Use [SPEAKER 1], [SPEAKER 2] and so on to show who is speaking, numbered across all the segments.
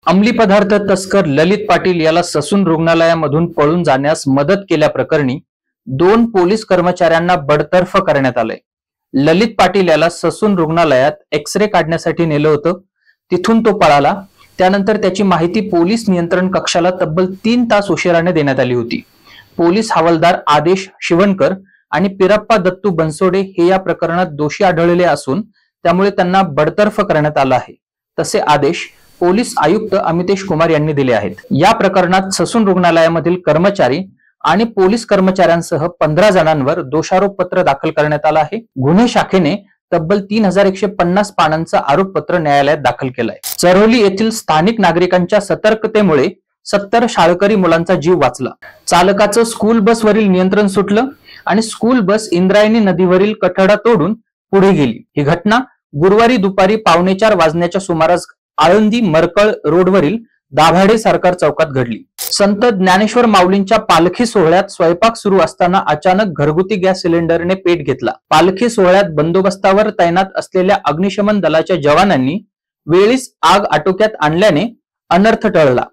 [SPEAKER 1] अंमली पदार्थ तस्कर ललित पाटील याला ससून रुग्णालयामधून पळून जाण्यास मदत केल्याप्रकरणी 2 पोलीस कर्मचाऱ्यांना बडतर्फ करण्यात आलंय। ललित पाटील याला ससून रुग्णालयात एक्स-रे काढण्यासाठी नेलं होतं। तिथून तो पळाला। त्यानंतर त्याची माहिती पोलीस नियंत्रण कक्षाला तब्बल 3 तास उशिराने देण्यात आली होती। पोलीस हवालदार आदेश शिवणकर आणि पिरप्पा दत्तू बनसोडे हे या प्रकरणात दोषी आढळलेले असून त्यामुळे त्यांना बडतर्फ करण्यात आलं आहे। तसे आदेश पोलीस आयुक्त अमितेश कुमार यांनी दिले आहेत। या प्रकरणात ससून रुग्णालयामधील कर्मचारी आणि पोलीस कर्मचाऱ्यांसह 15 जणांवर दोषारोप पत्र दाखल करण्यात आलं आहे। गुन्हे शाखेने तब्बल 3150 पानांचं आरोपपत्र न्यायालयात दाखल केलंय। चरोली येथील स्थानिक नागरिकांच्या सतर्कतेमुळे 70 शाळकरी मुलांचा जीव वाचला। चालकाचं स्कूल बसवरील नियंत्रण सुटलं आणि स्कूल बस इंद्रायणी नदीवरील कठडा तोडून पुढे गेली। ही घटना गुरुवारी दुपारी 3:45 वाजण्याच्या सुमारास आळंदी मरकळ रोडवरील दाभाडे सरकार चौकात घडली। संत ज्ञानेश्वर माऊलींच्या पालखी सोहळ्यात स्वयंपाक सुरू असताना अचानक घरगुती गॅस सिलेंडरने पेट घेतला। पालखी सोहळ्यात बंदोबस्तावर तैनात असलेल्या अग्निशमन दलाच्या जवानांनी वेळीच आग आटोक्यात आणल्याने अनर्थ टळला।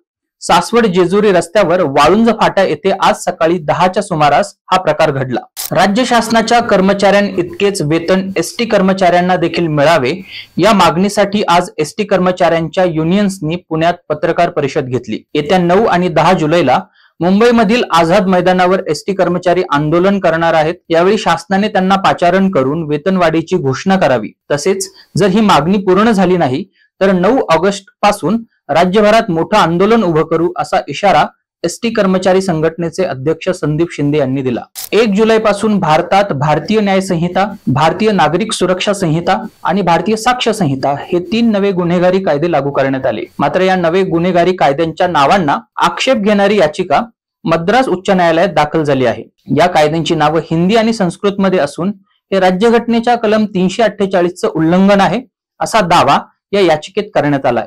[SPEAKER 1] सासवड जेजुरी रस्त्यावर वाळुंज फाटा येथे आज सकाळी 10च्या सुमारास हा प्रकार घडला। राज्य शासनाच्या कर्मचाऱ्यांइतकेच वेतन एसटी कर्मचाऱ्यांना देखील मिळावे या मागणीसाठी आज एसटी कर्मचाऱ्यांच्या युनियन्सनी पुण्यात पत्रकार परिषद घेतली। येत्या 9 आणि 10 जुलैला मुंबईमधील आझाद मैदानावर एसटी कर्मचारी आंदोलन करणार आहेत। यावेळी शासनाने त्यांना पाचारण करून वेतनवाढीची घोषणा करावी। तसेच जर ही मागणी पूर्ण झाली नाही तर 9 ऑगस्ट पासून राज्यभरात मोठं आंदोलन उभं करू असा इशारा एसटी कर्मचारी संघटनेचे अध्यक्ष संदीप शिंदे यांनी दिला। 1 जुलै पासून भारतात भारतीय न्याय संहिता, भारतीय नागरिक सुरक्षा संहिता आणि भारतीय साक्ष संहिता हे 3 नवे गुन्हेगारी कायदे लागू करण्यात आले। मात्र या नवे गुन्हेगारी कायद्यांच्या नावांना आक्षेप घेणारी याचिका मद्रास उच्च न्यायालयात दाखल झाली आहे। या कायद्यांची नावं हिंदी आणि संस्कृत मध्ये असून हे राज्यघटनेच्या कलम 348 चं उल्लंघन आहे असा दावा या याचिकेत करण्यात आलाय।